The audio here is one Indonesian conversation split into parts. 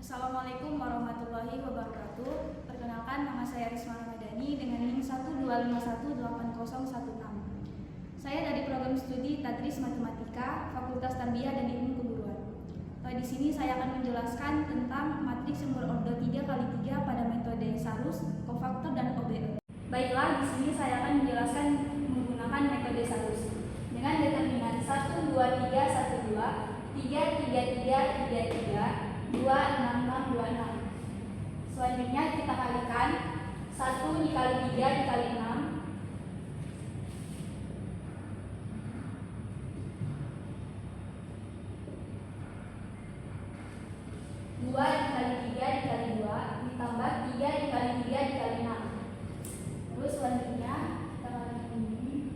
Assalamualaikum warahmatullahi wabarakatuh. Perkenalkan, nama saya Risma Ramadhani dengan NIM 125180116. Saya dari program studi Tadris Matematika, Fakultas Tarbiyah dan Ilmu Keguruan. Di sini saya akan menjelaskan tentang matriks sumber order 3x3 pada metode Sarus, kofaktor dan OBE. Baiklah, di sini saya akan menjelaskan menggunakan metode Sarus dengan determinan 1 2 3 1 2 3 3 3 3 3 2 6 6 2 6. Selanjutnya kita kalikan 1 dikali 3 dikali 6 2 dikali 3 dikali 2 ditambah 3 dikali 3 dikali 6. Terus selanjutnya kita kalikan ini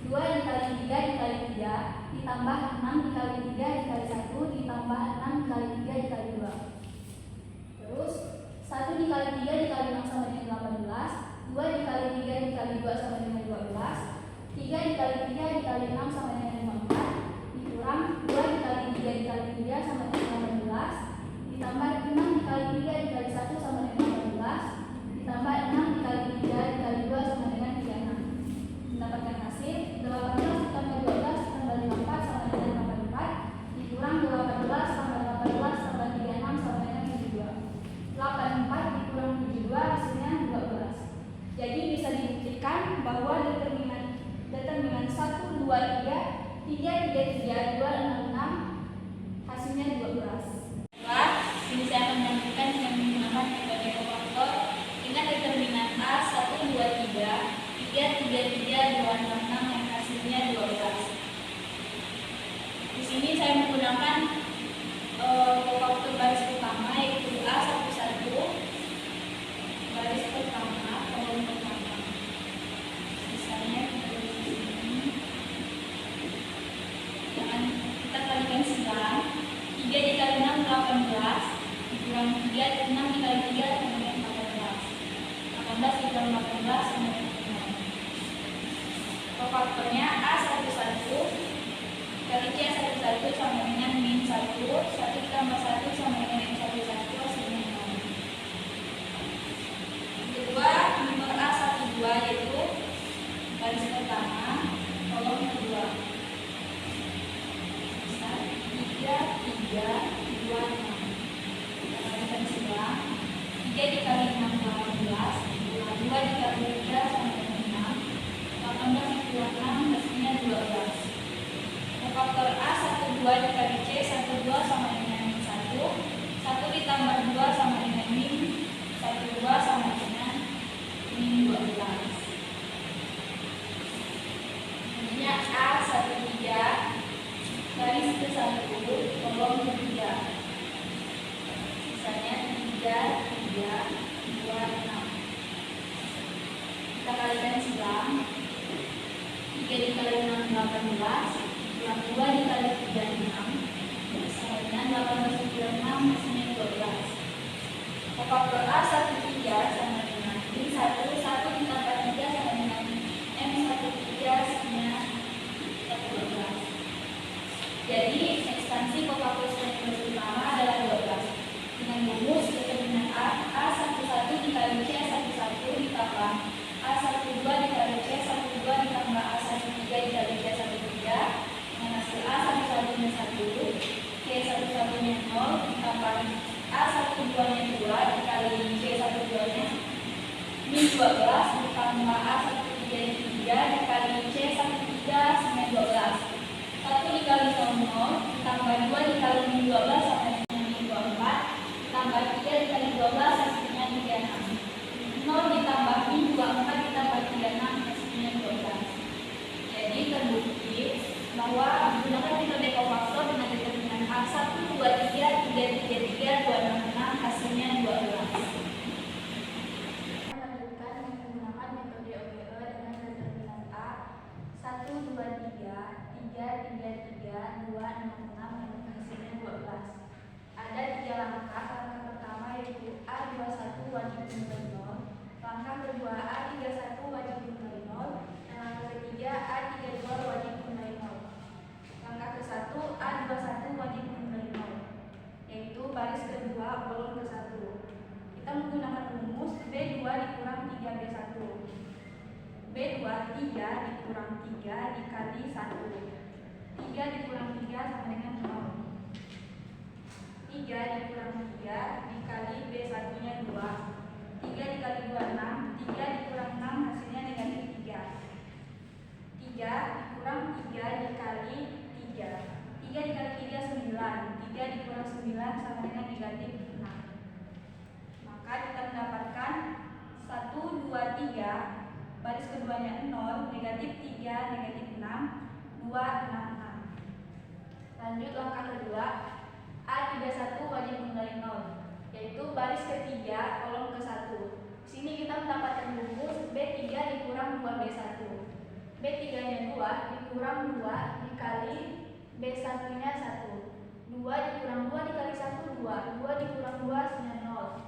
2 dikali 3 dikali 3 ditambah 6 dikali 3 dikali 1 ditambah 6 dikali 3 dikali 2. Terus 1 dikali 3 dikali 6 sama dengan 18, 2 dikali 3 dikali 2 sama dengan 12, 3 dikali 3 dikali 6 sama dengan 54, dikurang 2 dikali 3 dikali 3 sama dengan 18, ditambah 6 dikali 3 dikali 1 sama dengan 18, ditambah 6 dikali 3 dikali 2 sama dengan 36. Mendapatkan hasil 18 ditambah 12 tambah 54 sama dengan 84, dikurang 18 tambah 18 tambah 36 sama dengan 72. 84 dikurang 72 hasilnya 12. Jadi bisa dibuktikan bahwa determinan 1 2 3 3 3 3 2 6 6 hasilnya 12. Ini saya akan melanjutkan dengan menggunakan metode kofaktor dengan determinan A 1 2 3 3 3 3 2 6 6 yang hasilnya 12. Di sini saya menggunakan kofaktor baris pertama yaitu A11 baris pertama kolom pertama. Misalnya kita di sini kita kalikan 9, 3 dikali 6 18, dikurang 3 6 dikali 3 sama dengan 14, 18 dikurang 18 sama dengan 6. Kofaktornya A11 kali C11 sama dengan min 1, 1 ditambah 1 sama dengan min 1 hasilnya 0. Kedua, nomor A12 yaitu baris pertama kolom kedua. Misal 3 3 2 6. Kita kalikan 9, 3 dikali 6 18, 2 dikali 3 sama dengan 6, 18 dikali 6 hasilnya 12. Faktor A12 dikali C12 sama dengan min 1, 1 ditambah 2 sama dengan min 12 sama dengan min 12. Selanjutnya A13 garis ke 1 kolom ketiga. Sisanya 3 3 2 6. Kita kalikan 9, 3 dikali 6 18, 2 dikali 3 6 sama dengan 18 dikali 6 hasilnya 12. Faktor A13 sama dengan min 1 ditambah 3 sama dengan M13 hasilnya 12. Jadi ekstansi kofaktor baris pertama adalah 12. Dengan rumus determinan A11 dikali C11 ditambah A12 dikali C12 ditambah A13 dikali C13 hasil A11 nya 1, C11 nya 0 ditambah A12 nya 2 dikali C12 nya min 12 ditambah A13 nya 3 dikali C13 hasilnya 12. 1 dikali 0 ditambah 2 dikali min 12 sama dengan min 24 ditambah 3 dikali 12 hasilnya 36. 0 ditambah min 24 ditambah 36 hasilnya 12. Jadi terbukti bahwa menggunakan metode kofaktor dengan determinan A1 2 3 3 3 3 2 6 6 hasilnya 12. Melanjutkan menggunakan metode OBE dengan determinan A1 2 3 3 3 3 2 6 6 yang hasilnya 12. Ada 3 langkah. Langkah pertama yaitu A21 wajib nilai 0, langkah kedua A31 wajib nilai 0, dan langkah ketiga A32 wajib nilai 0. Langkah ke-1 3 dikali 1. 3 dikurang 3 sama dengan 0. 3 dikurang 3 dikali B1 nya 2. 3 dikali 2 6. 3 dikurang 6 hasilnya negatif 3. 3 dikurang 3 dikali 3. 3 dikali 3 9. 3 dikurang 9 sama dengan negatif 6. Maka kita mendapatkan 1, 2, 3. Baris keduanya 0, negatif 3, negatif 6, 2, 6, 6. Lanjut langkah kedua, A31 wajib kembali 0, yaitu baris ketiga kolom ke-1. Di sini kita mendapatkan rumus B3 dikurang 2B1. B3 nya 2 dikurang 2 dikali B1 nya 1. 2 dikurang 2 dikali 1 2. 2 dikurang 2 hasilnya 0.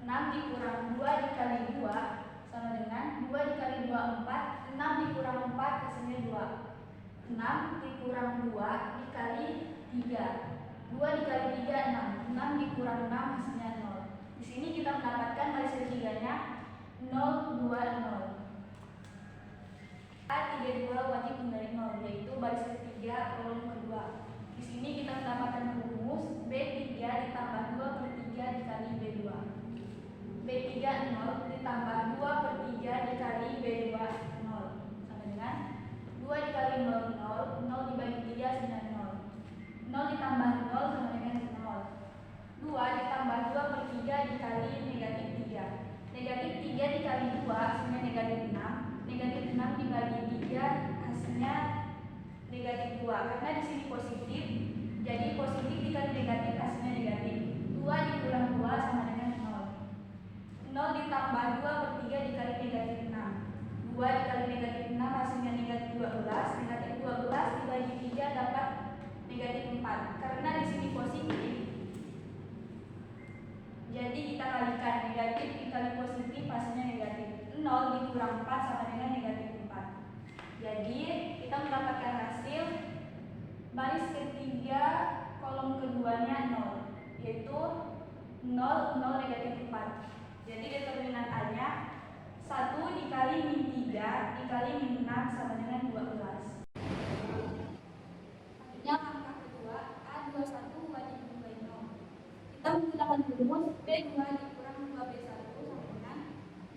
6 dikurang 2 dikali 2 sama dengan 2 dikali 2 4. 6 dikurang 4 hasilnya 2. 6 dikurang 2 dikali 3. 2 dikali 3 6. 6 dikurang 6 hasilnya 0. Di sini kita mendapatkan baris ketiganya 0, 2, 0. A32 wajib kembali 0, yaitu baris ketiga kolom kedua. Di sini kita mendapatkan rumus B3 ditambah 2 per 3 dikali B2. B3 0 ditambah 2 per 3 dikali B2 0 sama dengan 2 dikali 0 0. 0 dibagi 3 hasilnya 0. 0 ditambah 0 sama dengan 0. 2 ditambah 2 per 3 dikali negatif 3. Negatif 3 dikali 2 hasilnya negatif 6. Negatif 6 dibagi 3 hasilnya negatif 2. Karena di sini positif, jadi positif dikali negatif hasilnya negatif. 2 dikurang 2 sama dengan 0. 0 ditambah 2 per 3 dikali negatif 6. 2 dikali negatif 6 hasilnya negatif 12. Negatif 12 dibagi 3 dapat negatif 4. Karena di sini positif, jadi kita kalikan negatif dikali positif hasilnya negatif. 0 dikurang 4 sama dengan negatif 4. Jadi kita mendapatkan hasil baris ketiga kolom keduanya 0, yaitu 0, 0, negatif 4. Jadi determinan A-nya 1 dikali min 3 dikali min 6 sama dengan 12. Selanjutnya langkah kedua, A21 wajib kembali 0. Kita menggunakan rumus B2 dikurang 2B1 sama dengan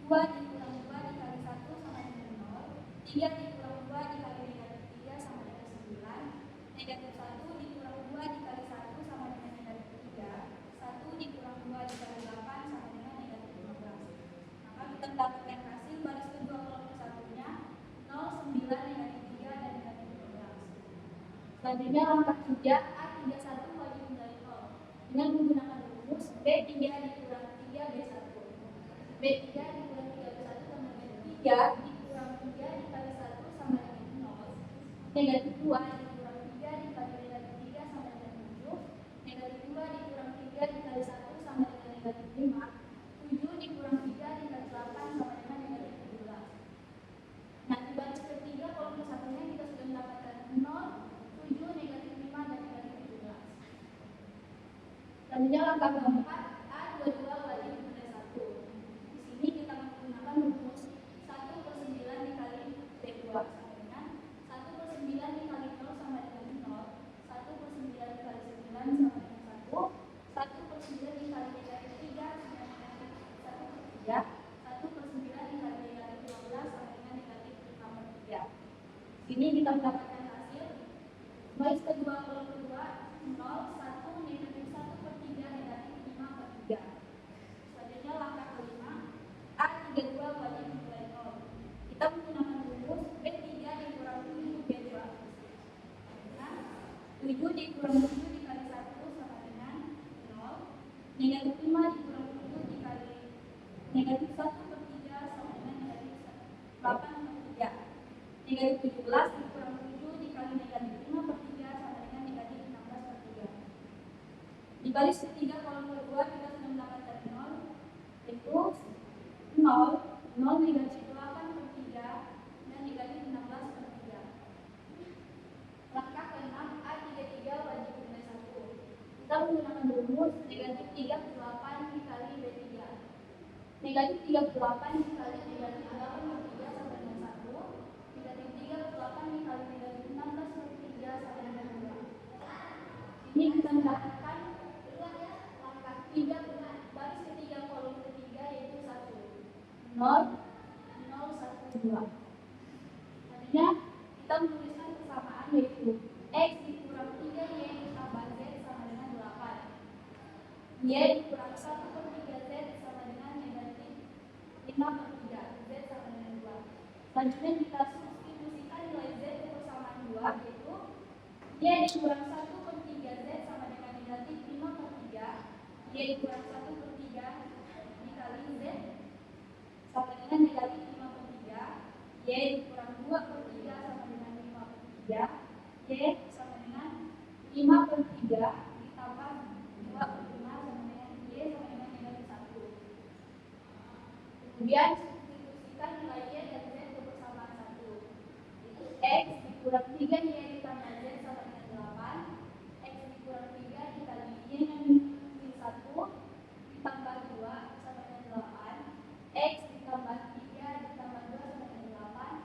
2 dikurang 2 dikali 1 sama dengan 0. 3 dikurang 2 dikali negatif 3 sama dengan 9. Negatif 1 dikurang 2 dikali 1 sama dengan negatif 3. 1 dikurang 2 dikali 8 sama dengan negatif 15. Maka kita mendapatkan hasil baris kedua kolom ke-1-nya 0, 9, negatif 3, dan negatif 15. Selanjutnya langkah 3, A31 wajib kembali 0 dengan menggunakan rumus B3 dikurang 3B1. B3 dikurang 3B1 sama dengan 3 dikurang 3 dikali 1 sama dengan 0. Negatif 2 dikurang 3 dikali negatif 3 sama dengan 7. Negatif 2 dikurang 3 dikali 1 sama dengan negatif 5. 7 dikurang 3 dikali 8 sama dengan negatif 17. Nah, di baris ketiga kolom ke-1-nya kita sudah mendapatkan 0, 7, negatif 5, dan negatif 17. Selanjutnya langkah keempat, A22 wajib kembali 1. Di sini kita menggunakan rumus 1 per 9 dikali B2 sama dengan 1 per 9 dikali 0 sama dengan 0. 1 per 9 dikali 9 sama dengan 1. 1 per 9 dikali negatif 3 sama dengan 1 per 3. 1 per 9 dikali negatif 12 sama dengan negatif 5 per 3. Sini kita mendapatkan hasil baris kedua kolom kedua 0, 1, negatif 1 per 3, negatif 5 per 3. Selanjutnya langkah kelima, A32 wajib kembali 0. Kita menggunakan rumus B3 dikurang 7B2. Nah, 7 dikurang 7 dikali 1 sama dengan 0. Negatif 5 dikurang 7 dikali negatif 1 per 3 sama dengan negatif 8 per 3. Negatif 17 dikurang 7 dikali negatif 5 per 3 sama dengan negatif 16 per 3. Di baris ketiga kolom kedua kita sudah mendapatkan 0, yaitu 0, 0 negatif 8 per 3, dan negatif 16 per 3. Langkah ke-6, A33 wajib kembali 1. Kita menggunakan rumus negatif 38 dikali B3. Negatif 38 dikali negatif 8 per 3 sama dengan 1. Negatif 38 dikali Ini kita mendapatkan langkah 3 baris ketiga kolom ketiga yaitu 1 0 0 1 2. Artinya kita menuliskan persamaan yaitu X dikurang 3Y ditambah Z sama dengan 8. Y dikurang 1/3 Z sama dengan negatif 5/3. Z sama dengan 2. Selanjutnya kita substitusikan nilai Z ke persamaan 2 yaitu Y dikurang 1/3 Z sama dengan negatif 5/3. Y dikurang 1/3 dikali Z sama dengan negatif 5/3. Y dikurang 2/3 sama dengan 5/3. Y sama dengan 5/3 ditambah 2/5 sama dengan Y sama dengan negatif 1. Kemudian substitusikan nilai Y dan Z ke persamaan 1. Itu X dikurang 3Y ditambah Z sama dengan 8. X dikurang 3 dikali Y dengan min 1 ditambah 2 sama dengan 8. X ditambah 3 ditambah 2 sama dengan 8.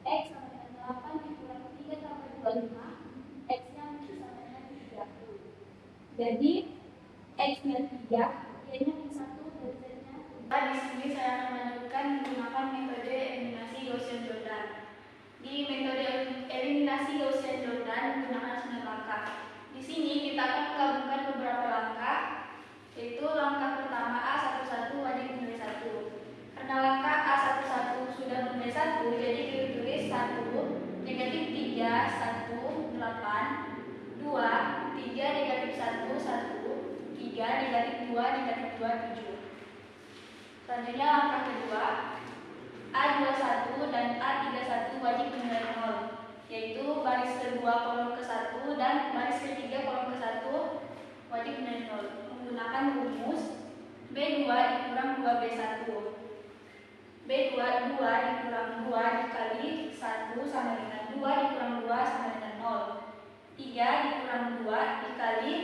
X sama dengan 8 dikurang 3 tambah 25. X-nya sama dengan 3. Jadi X-nya 3, Y-nya min 1 dan Z-nya. Di sini saya akan melanjutkan menggunakan metode eliminasi Gaussian-Jordan. Di metode eliminasi Gaussian-Jordan menggunakan 9 langkah. Di sini kita akan menggabungkan beberapa langkah, yaitu langkah pertama A11 wajib nilai 1. Karena langkah A11 sudah bernilai 1, jadi kita tulis 1 negatif 3 1 8 2 3 negatif 1 1 3 negatif 2 negatif 2 7. Selanjutnya langkah kedua A21 dan A31 wajib bernilai 0, yaitu baris kedua kolom ke-1 dan baris ketiga kolom ke-1 wajib bernilai 0 menggunakan rumus B2 dikurang 2B1. B2 2 dikurang 2 dikali 1 sama dengan 2 dikurang 2 sama dengan 0. 3 dikurang 2 dikali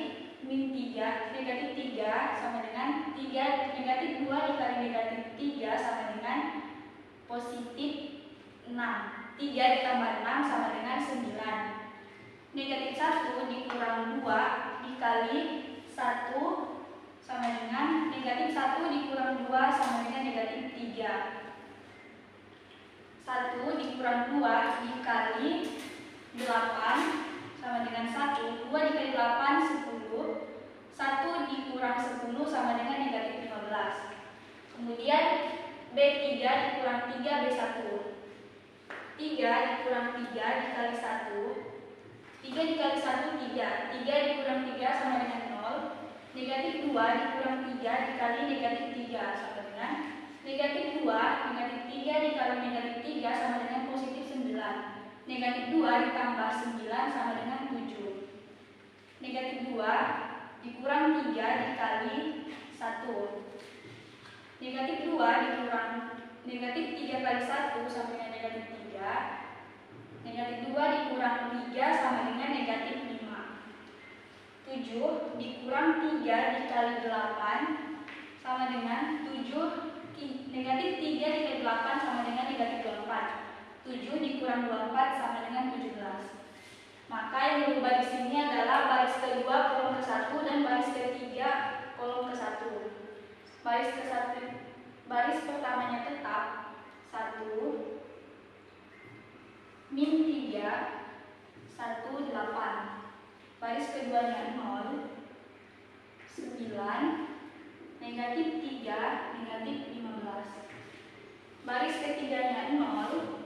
min 3 negatif 3 sama dengan 3 negatif 2 dikali negatif 3 sama dengan positif 6. 3 ditambah 6 sama dengan 9. Negatif 1 dikurang 2 dikali 1 sama dengan negatif 1 dikurang 2 sama dengan negatif 3. 1 dikurang 2 dikali 8 sama dengan 1. 2 dikali 8 10. 1 dikurang 10 sama dengan negatif 15. Kemudian B3 dikurang 3B1. 3 dikurang 3 dikali 1. 3 dikali 1 3. 3 dikurang 3 sama dengan 0. Negatif 2 dikurang 3 dikali negatif 3 sama dengan negatif 2. Negatif 3 dikali negatif 3 sama dengan positif 9. Negatif 2 ditambah 9 sama dengan 7. Negatif 2 dikurang 3 dikali 1. Negatif 2 dikurang negatif 3 kali 1 sama dengan negatif 3. Negatif 2 dikurang 3 sama dengan negatif 5. 7 dikurang 3 dikali 8 sama dengan 7. Negatif 3 dikali 8 sama dengan negatif 24. 7 dikurang 24 sama dengan 17. Maka yang berubah di sini adalah baris kedua kolom ke-1 dan baris ketiga kolom ke-1. Baris pertamanya tetap 1 min 3 1 8. Baris keduanya 0 9 negatif 3 negatif 15. Baris ketiganya 0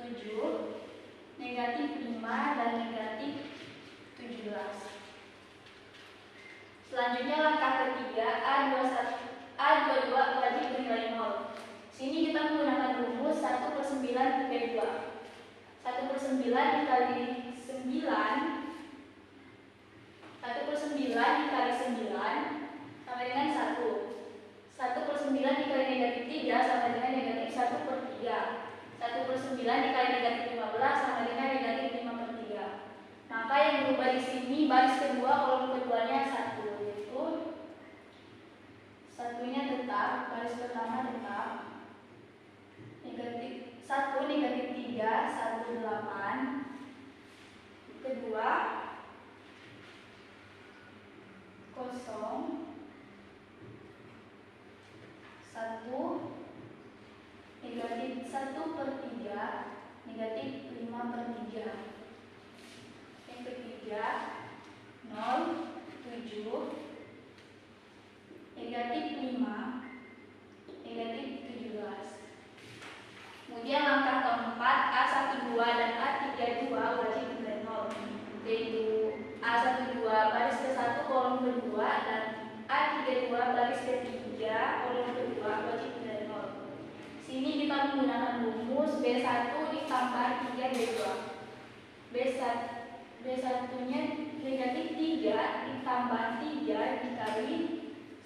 7 negatif 5 dan negatif 17. Selanjutnya langkah ketiga A22 wajib bernilai 0. Sini kita menggunakan rumus 1/9 B2. 1/9 dikali 9. 1/9 dikali 9 sama dengan 1. 1/9 dikali negatif 3 sama dengan negatif 1/3. 1/9 dikali negatif 15 sama dengan negatif 5/3. Maka yang berubah di sini baris kedua kolom keduanya 1, yaitu satunya tetap, baris pertama tetap. Negatif 1 negatif 3 1 8. Kedua kosong 1 negatif 1/3 negatif 5/3. Yang ketiga 0, 7 negatif 5 negatif 17. Kemudian langkah keempat A12 dan A32 wajib nilai 0, yaitu A12 baris ke-1 kolom kedua dan A32 baris ke-3 kolom kedua wajib nilai 0. Sini kita menggunakan rumus B1 ditambah 3B2. B1 nya negatif 3 ditambah 3 dikali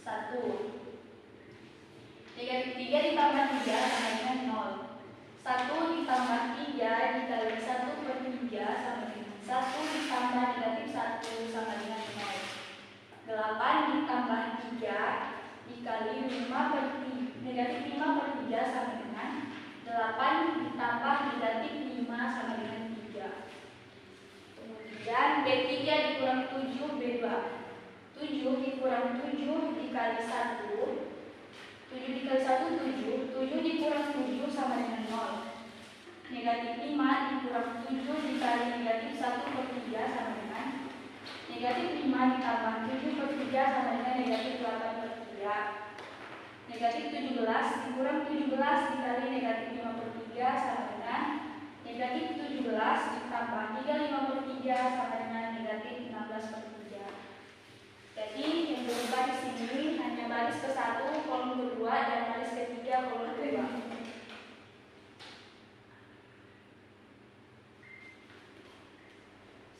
1. Negatif 3 ditambah 3 sama dengan 0. 1 ditambah 3 dikali 1/3 sama dengan 1 ditambah negatif 1 sama dengan 0. 8 ditambah 3 dikali 5/3 negatif 5/3 sama dengan 8 ditambah negatif 5 sama dengan 3. Kemudian B3 dikurang 7B2. 7 dikurang 7 dikali 1. 7 dikali 1 7. 7 dikurang 7 sama dengan 0. Negatif 5 dikurang 7 dikali negatif 1/3 sama dengan negatif 5 ditambah 7/3 sama dengan negatif 8/3. Negatif 17 dikurang 17 dikali negatif 5/3 sama dengan negatif 17 ditambah 5/3 sama dengan negatif 16/3. Jadi yang berubah di sini hanya baris ke-1 kolom kedua dan baris ke-3 kolom kedua.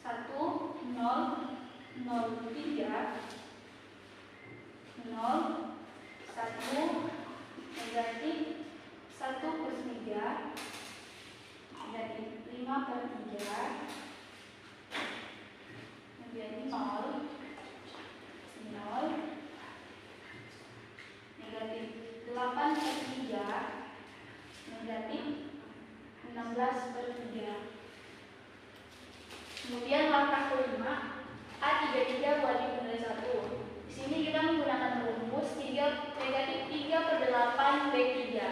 1 0 0 3 0 1 negatif 1/3 negatif 5/3 menjadi 0 0 negatif 8/3 negatif 16/3. Kemudian langkah kelima A33 wajib nilai 1. Di sini kita menggunakan rumus negatif 3/8 B3.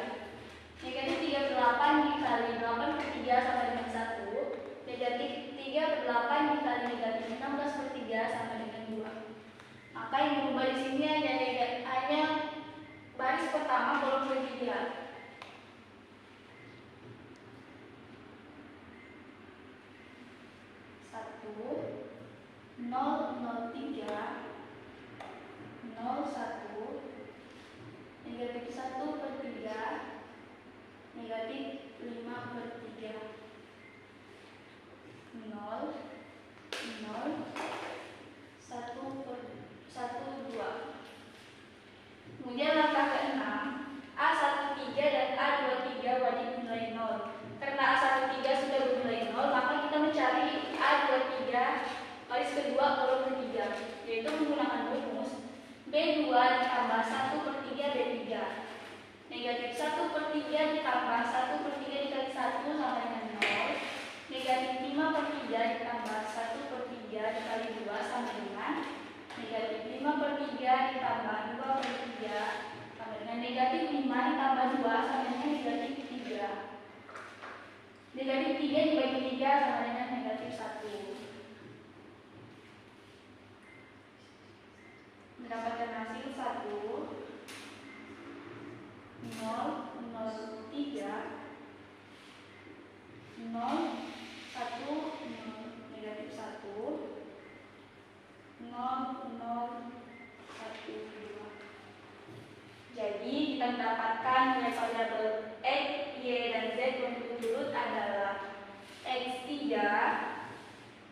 Negatif 3/8 dikali 8/3 sama dengan 1. Negatif 3/8 dikali negatif 16/3 sama dengan 2. Maka yang berubah di sini hanya baris pertama kolom ketiga. 1 0 0 3 0 1 negatif 1/3 negatif 5/3 0 0 1 2. Kemudian langkah ke-6 A13 dan A23 wajib nilai 0. Karena A13 sudah bernilai 0, maka kita mencari A23 baris kedua kolom ketiga, yaitu menggunakan rumus B2 ditambah 1/3 B3. Negatif 1/3 ditambah 1/3 dikali 1 sama dengan 0. Negatif 5/3 ditambah 1/3 dikali 2 sama dengan negatif 5/3 ditambah 2/3 sama dengan negatif 5 ditambah 2 sama dengan negatif 3. Negatif 3 dibagi 3 sama dengan negatif 1. Mendapatkan hasil 1 0 0 3 0 1 0 negatif 1 0 0 1 2. Jadi kita mendapatkan nilai variabel X, Y, dan Z untuk urut adalah X 3,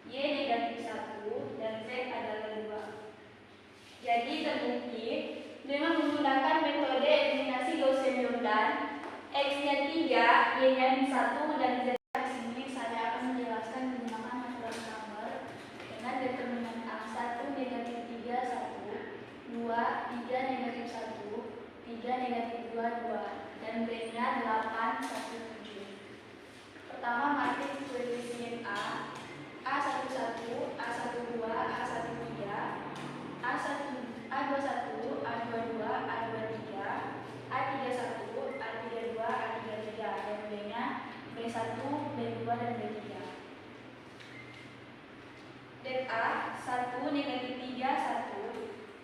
Y negatif 1, dan Z adalah 2. Jadi terbukti dengan menggunakan metode eliminasi Gaussian-Jordan, X-nya 3, Y-nya 1, dan Z. Di sini saya akan menjelaskan menggunakan metode Cramer dengan determinan A1 negatif 3 1, 2 3 negatif 1, 3 negatif 2 2, dan B-nya 8 1 7. Pertama matriks koefisien A11, A12, A13, A14, Det A 1 negatif 3 1,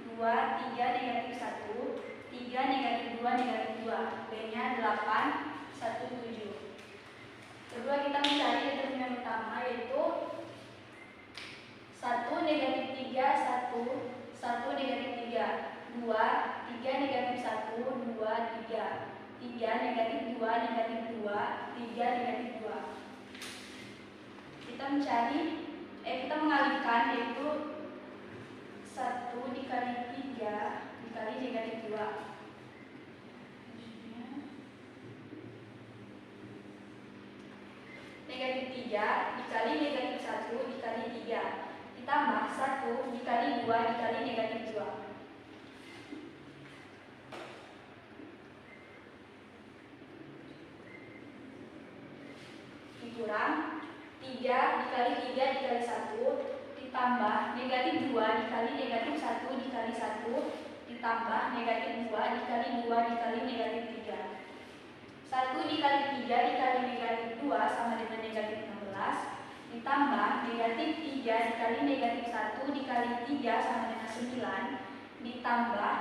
2 3 negatif 1, 3 negatif 2 negatif 2. B-nya 8 1 7. Kedua kita mencari determinan utama yaitu 1 negatif 3 1 1 negatif 3, 2 3 negatif 1 2 3, 3 negatif 2 negatif 2, 3 negatif 2. Kita mengalihkan yaitu 1 dikali 3 dikali negatif 2. Negatif 3 dikali negatif 1 dikali 3 ditambah 1 dikali 2 dikali negatif 2. Dikurang 3 dikali 3 dikali 1 ditambah negatif 2 dikali negatif 1 dikali 1 ditambah negatif 2 dikali 2 dikali negatif 3. 1 dikali 3 dikali negatif 2 sama dengan negatif 16 ditambah negatif 3 dikali negatif 1 dikali 3 sama dengan 9 ditambah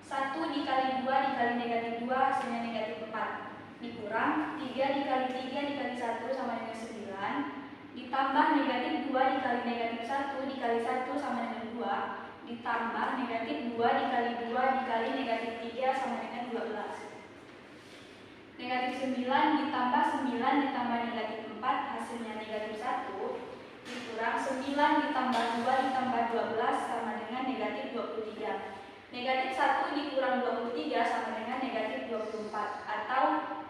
1 dikali 2 dikali negatif 2 hasilnya negatif 4 dikurang 3 dikali 3 dikali 1 sama dengan 9 ditambah negatif 2 dikali negatif 1 dikali 1 sama dengan 2 ditambah negatif 2 dikali 2 dikali negatif 3 sama dengan 12. Negatif 9 ditambah 9 ditambah negatif 4 hasilnya negatif 1 dikurang 9 ditambah 2 ditambah 12 sama dengan negatif 23. Negatif 1 dikurang 23 sama dengan negatif 24 atau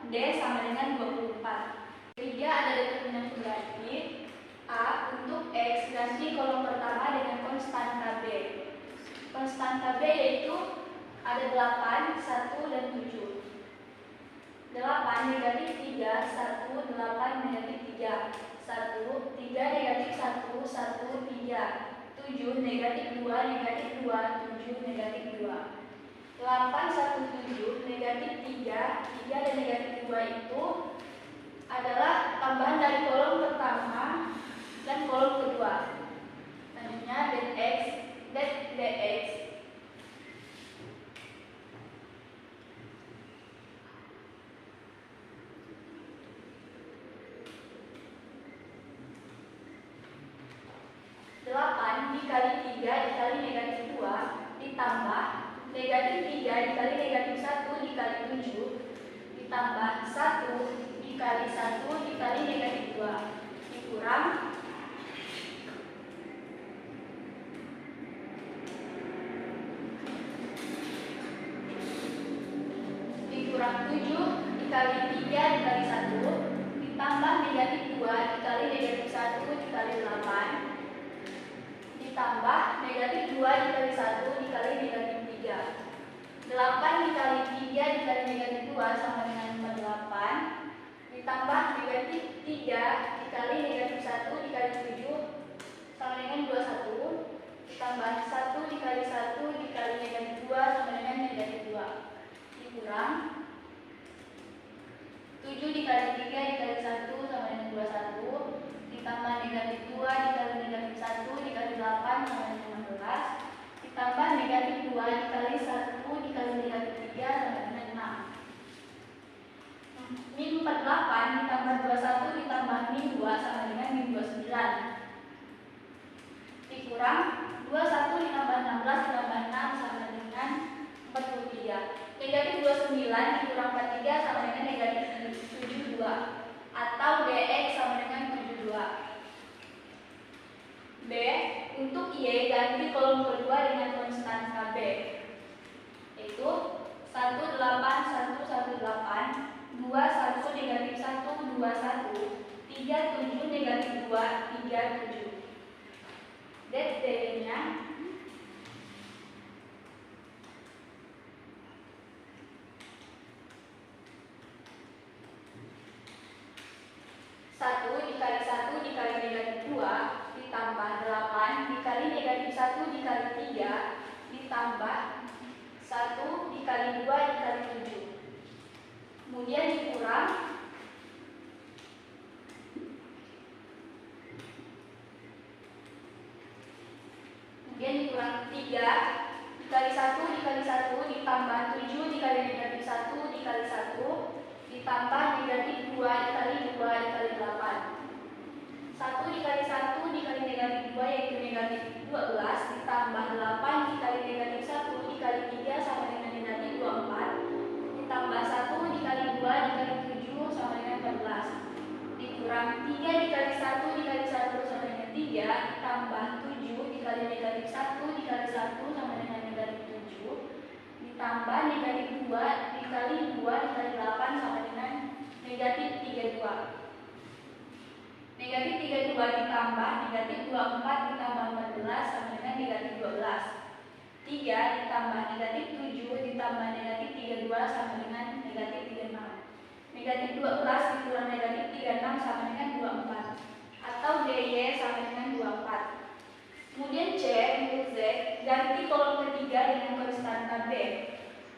D sama dengan 24. Ketiga ada determinan pengganti A untuk X. Ganti kolom pertama dengan konstanta B. Konstanta B yaitu ada 8, 1, dan 7. 8 negatif 3, 1, 8 negatif 3, 1, 3 negatif 1, 1, 3, 7 negatif 2, negatif 2, 7 negatif 2. 8, 1, 7 negatif 3, 3 dan negatif 2 itu adalah tambahan dari kolom pertama dan kolom kedua. Selanjutnya dx. Dikali 3 dikali negatif 2 ditambah negatif 3 dikali negatif 1 dikali 7 ditambah 1 dikali 1 dikali negatif 2 dikurang 7 dikali 3 dikali 1 ditambah negatif 2 dikali negatif 1 dikali 8 ditambah negatif 2 dikali 1 dikali negatif 3. 8 dikali 3 dikali negatif 2 sama dengan 48 ditambah negatif 3 dikali negatif 1 dikali 7 sama dengan 21 ditambah 1 dikali 1 dikali negatif 2 sama dengan negatif 2 dikurang 7 dikali 3 dikali 1 sama dengan 21 ditambah negatif 2 dikali negatif 1 dikali 8 sama dengan 15 ditambah negatif 2 dikali 1 dikali negatif 3 sama dengan 6. Min 48 ditambah 21 ditambah min 2 sama dengan min 29 dikurang 21 ditambah 16 ditambah 6 sama dengan 43. Negatif 29 dikurang 43 sama dengan negatif 72 atau dx sama dengan 72. B. Untuk Y ganti kolom kedua dengan konstanta B yaitu 1 8 1 1 8 2 1 negatif 1 2 1 3 7 negatif 2 3 7. Det nya 1 dikali 1 dikali negatif 2 ditambah 8 dikali negatif 1 dikali 3 ditambah 1 dikali 2 dikali 7. Kemudian dikurang 1 Kemudian dikurang 3 dikali 1 dikali 1 ditambah 7 dikali negatif 1 dikali 1 ditambah negatif 2 dikali 2 dikali 8. 1 dikali 1 dikali negatif 2 yaitu negatif 12 ditambah 8 dikali negatif 1 dikali 3 sama dengan negatif 24 ditambah 1 dikali 2 dikali 7 sama dengan 14 dikurang 3 dikali 1 dikali 1 sama dengan 3 ditambah 7 dikali negatif 1 dikali 1 sama dengan negatif 7 ditambah negatif 2 dikali 2 dikali 8 sama dengan negatif 32. Negatif 32 ditambah negatif 24 ditambah 14 sama dengan negatif 12. 3 ditambah negatif 7 ditambah negatif 32 sama dengan negatif 36. Negatif 12 dikurang negatif 36 sama dengan 24. Atau DY sama dengan 24. Kemudian C untuk Z, ganti kolom ketiga dengan konstanta B,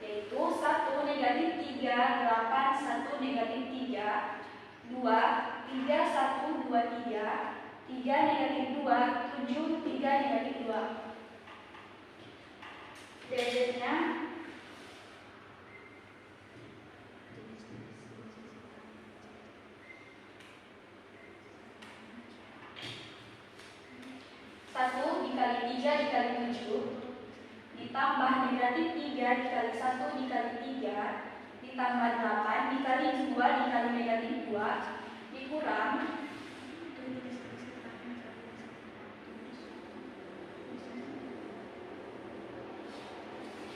yaitu 1 negatif 3, 8, 1 negatif 3, 2, 3, 1, 2, 3, 3 negatif 2, 7, 3 negatif 2. DZ-nya dikali 3 dikali 7 ditambah negatif 3 dikali 1 dikali 3 ditambah 8 dikali 2 dikali negatif 2 dikurang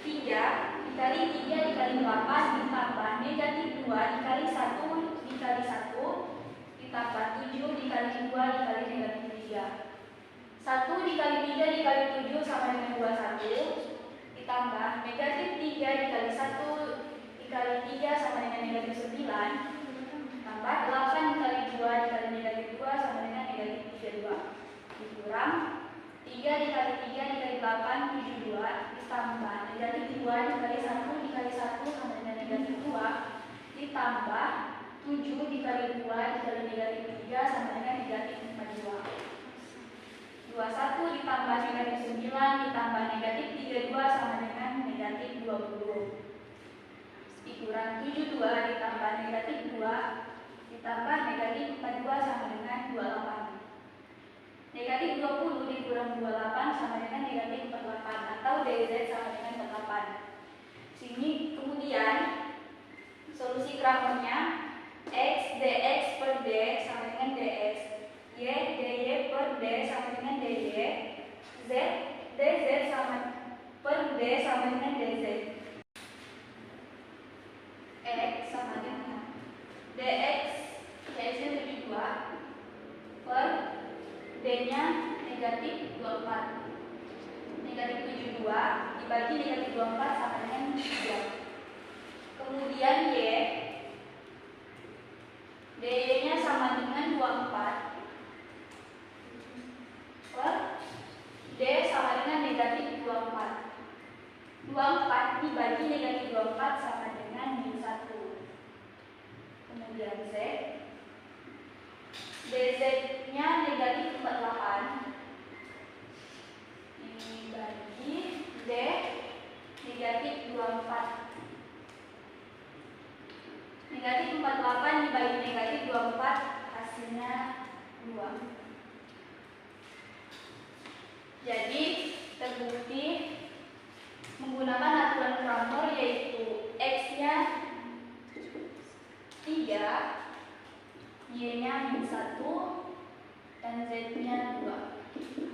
3 dikali 3 dikali 8 ditambah negatif 2 dikali 1 dikali 1 ditambah 7 dikali 2 dikali negatif 3. 1 dikali 3 dikali 7 sama dengan 21 ditambah negatif 3 dikali 1 dikali 3 sama dengan negatif 9 tambah 8 dikali 2 dikali negatif 2 sama dengan negatif 32 dikurang 3 dikali 3 dikali 8 72 ditambah negatif 2 dikali 1 dikali 1 sama dengan negatif 2 ditambah 7 dikali 2 dikali negatif 3 sama dengan negatif 42. 21 ditambah negatif 9 ditambah negatif 32 sama dengan negatif 20 dikurang 72 ditambah negatif 2 ditambah negatif 42 sama dengan 28. Negatif 20 dikurang 28 sama dengan negatif 48 atau DZ sama dengan 48. Sini kemudian solusi Kramernya X dx per D sama dengan dx, Y dy per D sama dengan dy, Z dz sama per D sama dengan dz. X sama dengan dx dx-nya 72 per D-nya negatif 24. Negatif 72 dibagi negatif 24 sama dengan 3. Kemudian Y dy-nya sama dengan 24 per D sama dengan negatif 24. 24 dibagi negatif 24 sama dengan min 1. Kemudian Z dz-nya negatif 48 dibagi D negatif 24. Negatif 48 dibagi negatif 24 hasilnya 2. Jadi terbukti menggunakan aturan Kramer yaitu X-nya 3, Y-nya min 1 dan Z-nya 2.